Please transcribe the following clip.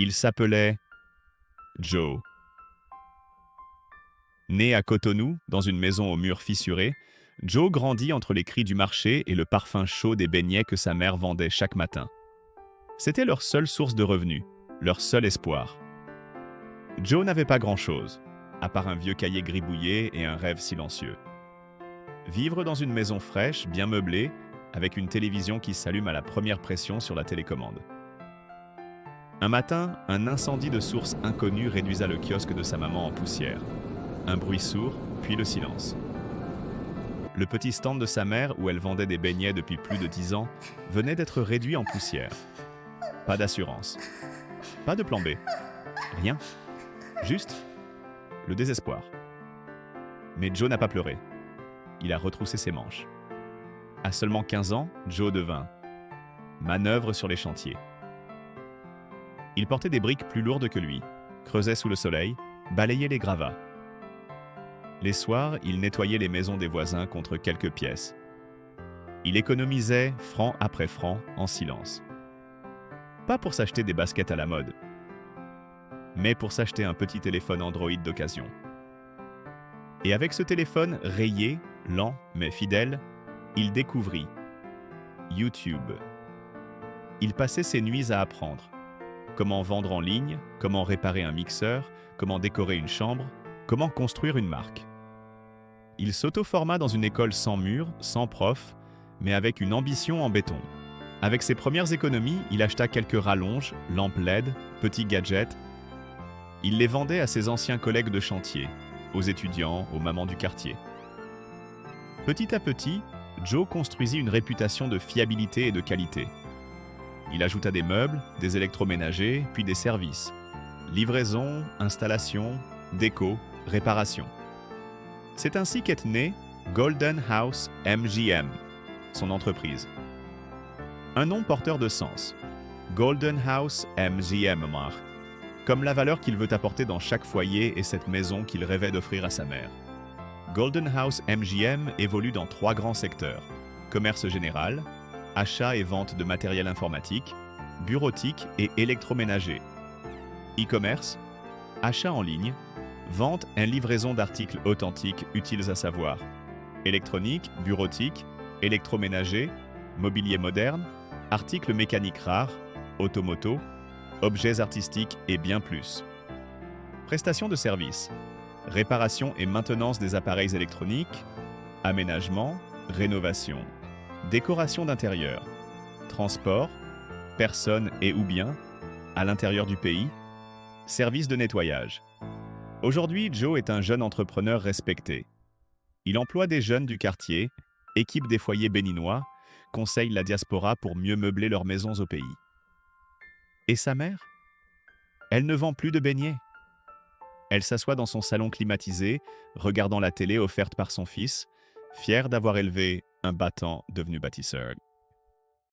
Il s'appelait Joe. Né à Cotonou, dans une maison aux murs fissurés, Joe grandit entre les cris du marché et le parfum chaud des beignets que sa mère vendait chaque matin. C'était leur seule source de revenus, leur seul espoir. Joe n'avait pas grand-chose, à part un vieux cahier gribouillé et un rêve silencieux. Vivre dans une maison fraîche, bien meublée, avec une télévision qui s'allume à la première pression sur la télécommande. Un matin, un incendie de source inconnue réduisa le kiosque de sa maman en poussière. Un bruit sourd, puis le silence. Le petit stand de sa mère, où elle vendait des beignets depuis plus de 10 ans, venait d'être réduit en poussière. Pas d'assurance. Pas de plan B. Rien. Juste le désespoir. Mais Joe n'a pas pleuré. Il a retroussé ses manches. À seulement 15 ans, Joe devint manœuvre sur les chantiers. Il portait des briques plus lourdes que lui, creusait sous le soleil, balayait les gravats. Les soirs, il nettoyait les maisons des voisins contre quelques pièces. Il économisait franc après franc en silence. Pas pour s'acheter des baskets à la mode, mais pour s'acheter un petit téléphone Android d'occasion. Et avec ce téléphone rayé, lent mais fidèle, il découvrit YouTube. Il passait ses nuits à apprendre. Comment vendre en ligne, comment réparer un mixeur, comment décorer une chambre, comment construire une marque. Il s'auto-forma dans une école sans mur, sans prof, mais avec une ambition en béton. Avec ses premières économies, il acheta quelques rallonges, lampes LED, petits gadgets. Il les vendait à ses anciens collègues de chantier, aux étudiants, aux mamans du quartier. Petit à petit, Joe construisit une réputation de fiabilité et de qualité. Il ajouta des meubles, des électroménagers, puis des services. Livraison, installation, déco, réparation. C'est ainsi qu'est née Golden House MGM, son entreprise. Un nom porteur de sens. Golden House MGM, comme la valeur qu'il veut apporter dans chaque foyer et cette maison qu'il rêvait d'offrir à sa mère. Golden House MGM évolue dans 3 grands secteurs. Commerce général, achat et vente de matériel informatique, bureautique et électroménager. E-commerce, achat en ligne, vente et livraison d'articles authentiques utiles à savoir. Électronique, bureautique, électroménager, mobilier moderne, articles mécaniques rares, automoto, objets artistiques et bien plus. Prestations de services, réparation et maintenance des appareils électroniques, aménagement, rénovation, décoration d'intérieur, transport, personnes et ou biens, à l'intérieur du pays, services de nettoyage. Aujourd'hui, Joe est un jeune entrepreneur respecté. Il emploie des jeunes du quartier, équipe des foyers béninois, conseille la diaspora pour mieux meubler leurs maisons au pays. Et sa mère? Elle ne vend plus de beignets. Elle s'assoit dans son salon climatisé, regardant la télé offerte par son fils, fière d'avoir élevé un battant devenu bâtisseur.